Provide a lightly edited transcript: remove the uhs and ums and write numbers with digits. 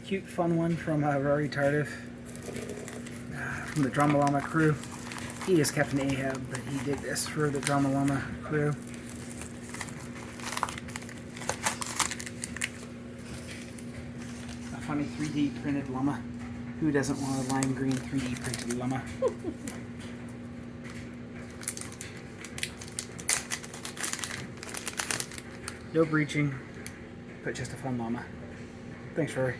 cute, fun one from Rory Tardif, from the Llama crew. He is Captain Ahab, but he did this for the Llama crew. A funny 3D printed llama. Who doesn't want a lime green 3D printed llama? No breaching, but just a fun llama. Thanks, Rory.